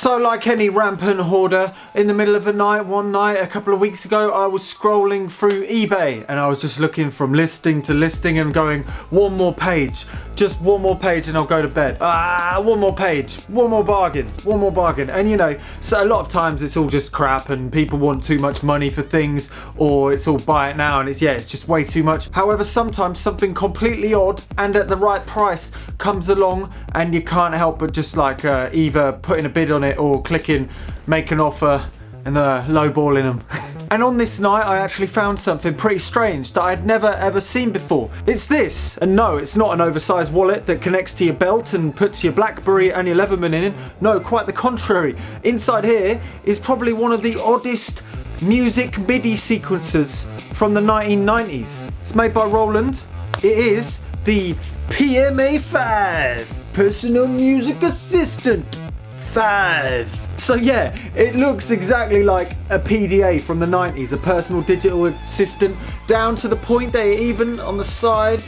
So like any rampant hoarder, in the middle of the night, one night, a couple of weeks ago, I was scrolling through eBay and I was just looking from listing to listing and going, one more page, just one more page and I'll go to bed. One more page, one more bargain. And you know, so a lot of times it's all just crap and people want too much money for things, or it's all buy it now and it's just way too much. However, sometimes something completely odd and at the right price comes along and you can't help but just like either putting a bid on it or clicking make an offer and lowballing them. And on this night I actually found something pretty strange that I'd never ever seen before. It's this, and no, it's not an oversized wallet that connects to your belt and puts your BlackBerry and your Leatherman in. No, quite the contrary. Inside here is probably one of the oddest music MIDI sequences from the 1990s. It's made by Roland. It is the PMA-5 Personal Music Assistant 5. So yeah, it looks exactly like a PDA from the 90s, a personal digital assistant, down to the point that it even on the side,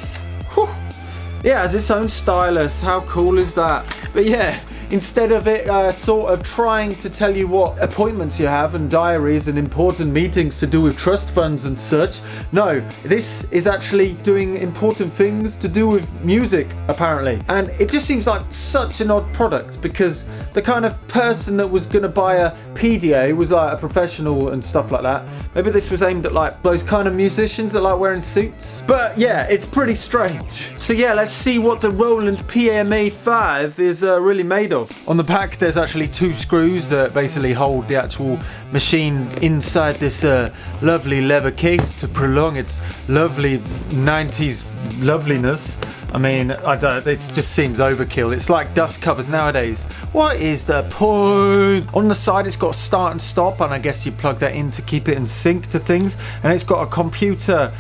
it has its own stylus. How cool is that? But yeah, instead of it sort of trying to tell you what appointments you have and diaries and important meetings to do with trust funds and such, no, this is actually doing important things to do with music, apparently. And it just seems like such an odd product, because the kind of person that was going to buy a PDA was like a professional and stuff like that. Maybe this was aimed at like those kind of musicians that like wearing suits. But yeah, it's pretty strange. So yeah, let's see what the Roland PMA-5 is really made of. On the back there's actually two screws that basically hold the actual machine inside this lovely leather case to prolong its lovely 90s loveliness. I mean, it just seems overkill. It's like dust covers nowadays. What is the point? On the side it's got start and stop, and I guess you plug that in to keep it in sync to things, and it's got a computer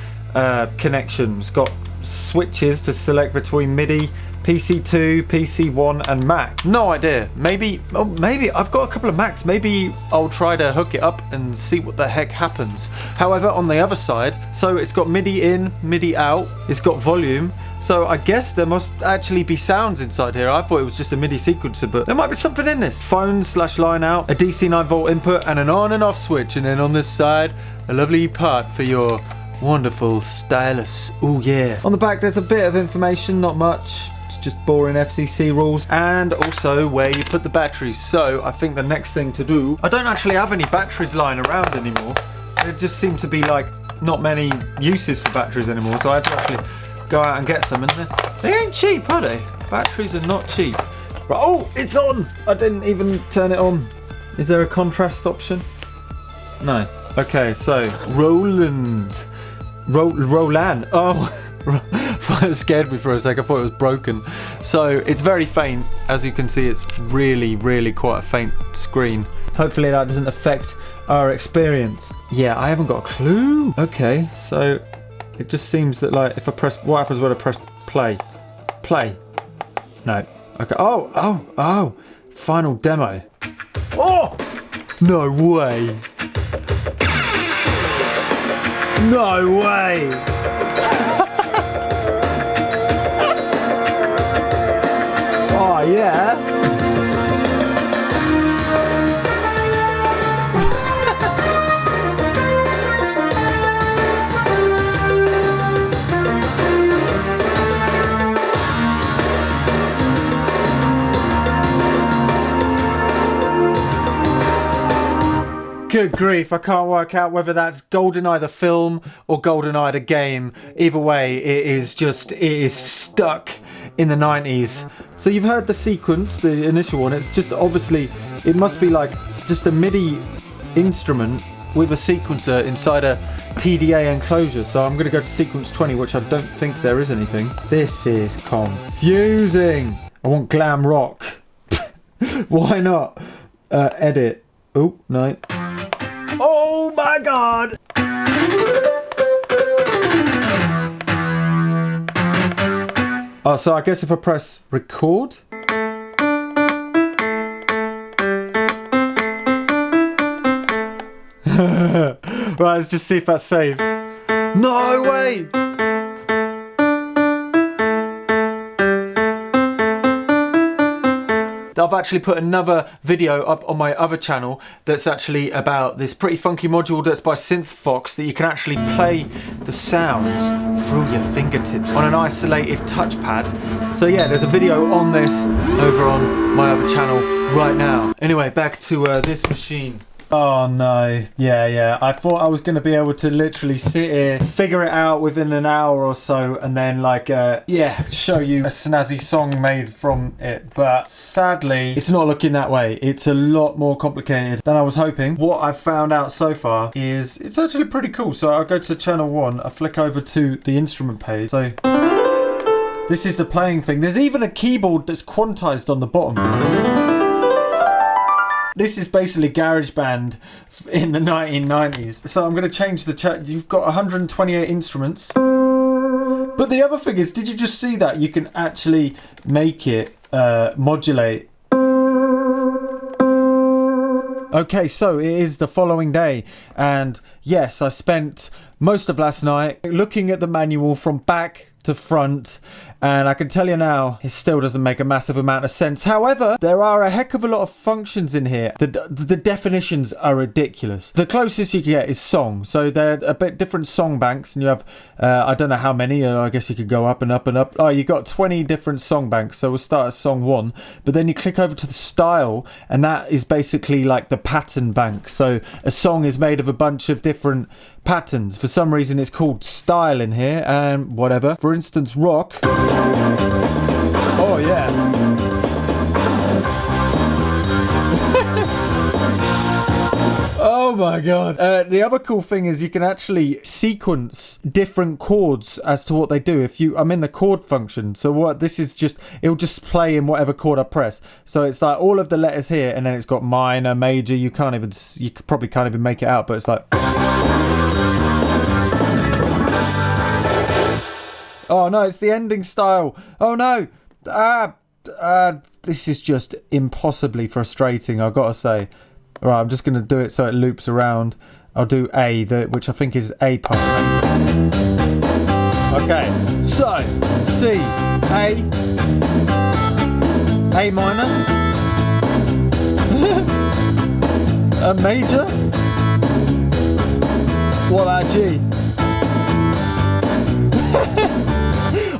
connection. It's got switches to select between MIDI, PC2, PC1 and Mac. No idea. Maybe I've got a couple of Macs. Maybe I'll try to hook it up and see what the heck happens. However, on the other side, so it's got MIDI in, MIDI out, it's got volume, so I guess there must actually be sounds inside here. I thought it was just a MIDI sequencer, but there might be something in this. Phone/line out, a DC 9V input and an on and off switch, and then on this side a lovely part for your wonderful stylus. Oh yeah. On the back there's a bit of information, not much. It's just boring FCC rules, and also where you put the batteries. So I think the next thing to do, I don't actually have any batteries lying around anymore. There just seem to be like not many uses for batteries anymore, so I had to actually go out and get some, and they ain't cheap, are they? Batteries are not cheap. Right, oh, it's on! I didn't even turn it on. Is there a contrast option? No. Okay, so Roland. Oh, it scared me for a sec. I thought it was broken. So it's very faint. As you can see, it's really quite a faint screen. Hopefully that doesn't affect our experience. Yeah, I haven't got a clue. Okay, so it just seems that like if I press, what happens when I press play? Play. No. Okay. Oh. Final demo. Oh! No way. No way! Oh yeah! Good grief, I can't work out whether that's GoldenEye the film or GoldenEye the game. Either way, it is stuck in the 90s. So you've heard the sequence, the initial one. It's just obviously, it must be like just a MIDI instrument with a sequencer inside a PDA enclosure. So I'm going to go to sequence 20, which I don't think there is anything. This is confusing. I want glam rock. Why not? Edit. Oh, no. Oh my god! Oh, so I guess if I press record. Right, let's just see if that's saved. No way! that I've actually put another video up on my other channel that's actually about this pretty funky module that's by SynthFox that you can actually play the sounds through your fingertips on an isolated touchpad. So yeah, there's a video on this over on my other channel right now. Anyway, back to this machine. Oh no, yeah. I thought I was going to be able to literally sit here, figure it out within an hour or so, and then like, show you a snazzy song made from it. But sadly, it's not looking that way. It's a lot more complicated than I was hoping. What I've found out so far is it's actually pretty cool. So I'll go to channel 1, I flick over to the instrument page. So this is the playing thing. There's even a keyboard that's quantized on the bottom. This is basically GarageBand in the 1990s. So I'm going to change the chat. You've got 128 instruments. But the other thing is, did you just see that? You can actually make it modulate. Okay, so it is the following day. And yes, I spent most of last night looking at the manual from back to front, and I can tell you now, it still doesn't make a massive amount of sense. However, there are a heck of a lot of functions in here. The definitions are ridiculous. The closest you can get is song. So they're a bit different song banks, and you have, I don't know how many, I guess you could go up and up and up. Oh, you got 20 different song banks. So we'll start at song 1, but then you click over to the style, and that is basically like the pattern bank. So a song is made of a bunch of different patterns. For some reason it's called style in here, and whatever. For instance, rock. Oh yeah. Oh my god. The other cool thing is you can actually sequence different chords as to what they do. I'm in the chord function, so what this is just, it'll just play in whatever chord I press. So it's like all of the letters here, and then it's got minor, major. You probably can't even make it out, but it's like. Oh no, it's the ending style. Oh no. This is just impossibly frustrating, I've got to say. Right, I'm just going to do it so it loops around. I'll do A, which I think is A part. Okay, so C, A minor, a major, what about G?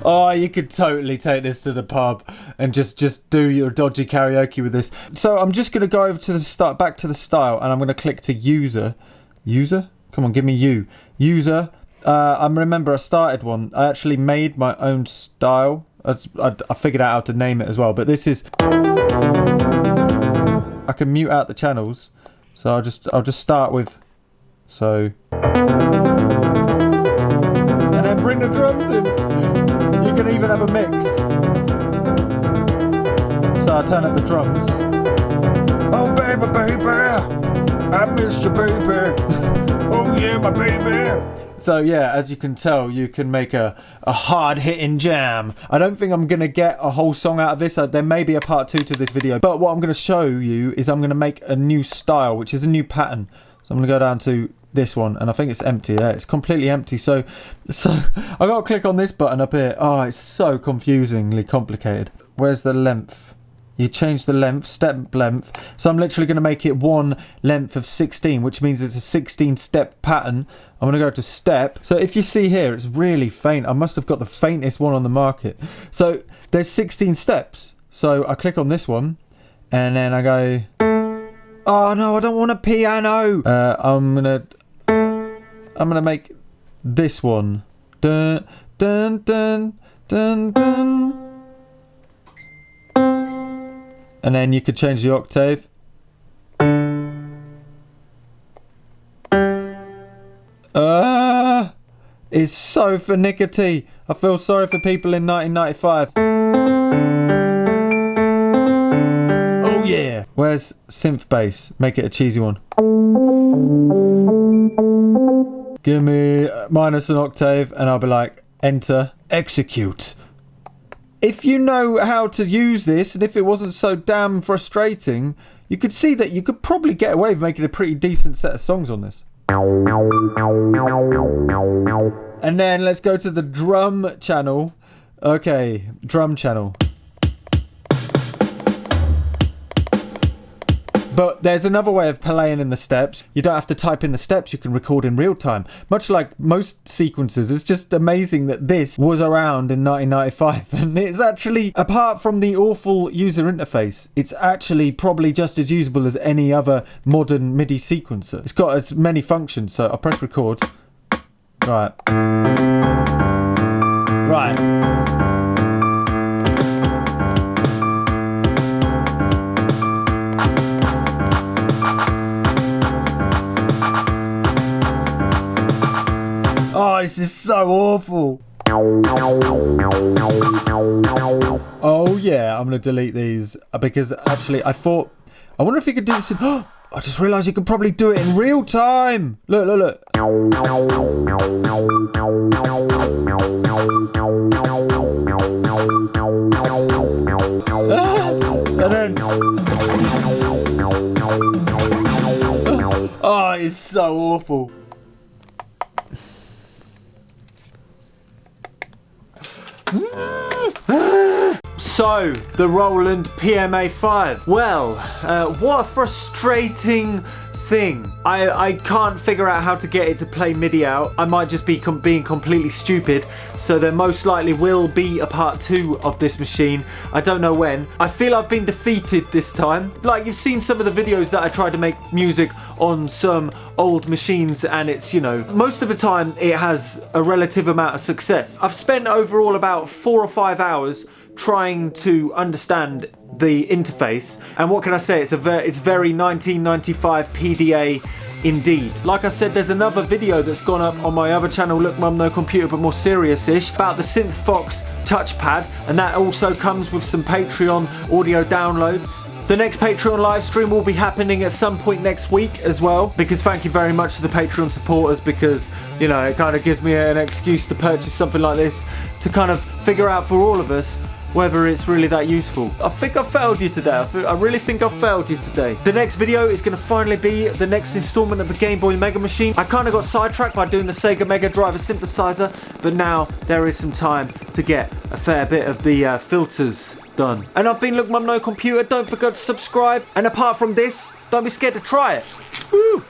Oh, you could totally take this to the pub and just do your dodgy karaoke with this. So I'm just going to go over to the start, back to the style, and I'm going to click to user. User? Come on, give me you. User. I remember I started one. I actually made my own style. I figured out how to name it as well. But this is. I can mute out the channels, so I'll just start with. So. And then bring the drums in. You can even have a mix. So I turn up the drums. Oh baby, I miss you, baby. Oh yeah, my baby. So yeah, as you can tell, you can make a hard-hitting jam. I don't think I'm going to get a whole song out of this. There may be a part 2 to this video. But what I'm going to show you is I'm going to make a new style, which is a new pattern. So I'm going to go down to this one, and I think it's empty. Yeah, it's completely empty. So I got to click on this button up here. Oh, it's so confusingly complicated. Where's the length? You change the length, step length. So I'm literally going to make it one length of 16, which means it's a 16-step pattern. I'm going to go to step. So if you see here, it's really faint. I must have got the faintest one on the market. So there's 16 steps. So I click on this one, and then I go. Oh no, I don't want a piano. I'm gonna make this one. Dun dun dun dun dun. And then you could change the octave. It's so finicky. I feel sorry for people in 1995. Oh yeah. Where's synth bass? Make it a cheesy one. Give me minus an octave, and I'll be like, enter, execute. If you know how to use this, and if it wasn't so damn frustrating, you could see that you could probably get away with making a pretty decent set of songs on this. And then let's go to the drum channel. Okay, drum channel. But there's another way of playing in the steps. You don't have to type in the steps, you can record in real time. Much like most sequencers, it's just amazing that this was around in 1995. And it's actually, apart from the awful user interface, it's actually probably just as usable as any other modern MIDI sequencer. It's got as many functions, so I'll press record. Right. Right. Oh, this is so awful. Oh yeah, I'm gonna delete these because actually I wonder if you could do this in, I just realised you could probably do it in real time. Look, look, look. And then, oh, it's so awful. So, the Roland PMA-5. Well, what a frustrating thing. I can't figure out how to get it to play MIDI out. I might just be being completely stupid, so there most likely will be a part 2 of this machine. I don't know when. I feel I've been defeated this time. Like, you've seen some of the videos that I tried to make music on some old machines, and it's, you know, most of the time it has a relative amount of success. I've spent overall about 4 or 5 hours trying to understand the interface, and what can I say, it's very 1995 PDA indeed. Like I said, there's another video that's gone up on my other channel, Look Mum No Computer, but more serious-ish, about the SynthFox touchpad, and that also comes with some Patreon audio downloads. The next Patreon live stream will be happening at some point next week as well, because thank you very much to the Patreon supporters, because, you know, it kind of gives me an excuse to purchase something like this, to kind of figure out for all of us whether it's really that useful. I think I failed you today. I really think I failed you today. The next video is going to finally be the next installment of the Game Boy Mega Machine. I kind of got sidetracked by doing the Sega Mega Driver synthesizer, but now there is some time to get a fair bit of the filters done. And I've been Look Mum No Computer. Don't forget to subscribe. And apart from this, don't be scared to try it. Woo!